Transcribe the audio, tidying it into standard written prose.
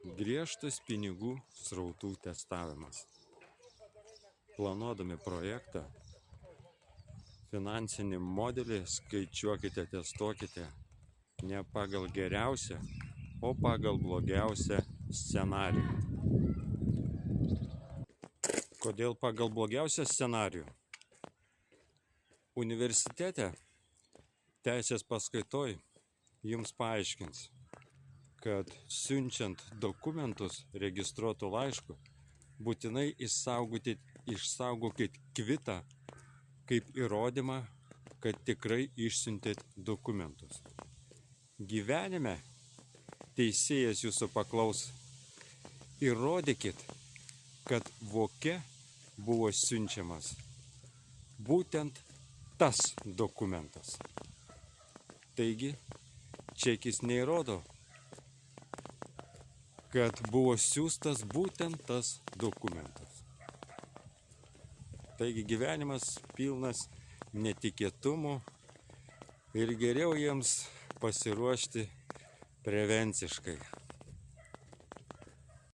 Griežtas pinigų srautų testavimas. Planuodami projektą, finansinį modelį skaičiuokite, testuokite ne pagal geriausią, o pagal blogiausią scenarijų. Kodėl pagal blogiausią scenarijų? Universitete teisės paskaitoj jums paaiškins, kad siunčiant dokumentus registruotų laišku, būtinai išsaugokit kvitą kaip įrodymą, kad tikrai išsiuntėt dokumentus. Gyvenime teisėjas jūsų paklaus: įrodykit, kad voke buvo siunčiamas būtent tas dokumentas. Taigi, čekis neįrodo, kad buvo siųstas būtent tas dokumentas. Taigi gyvenimas pilnas netikėtumų ir geriau jiems pasiruošti prevenciškai.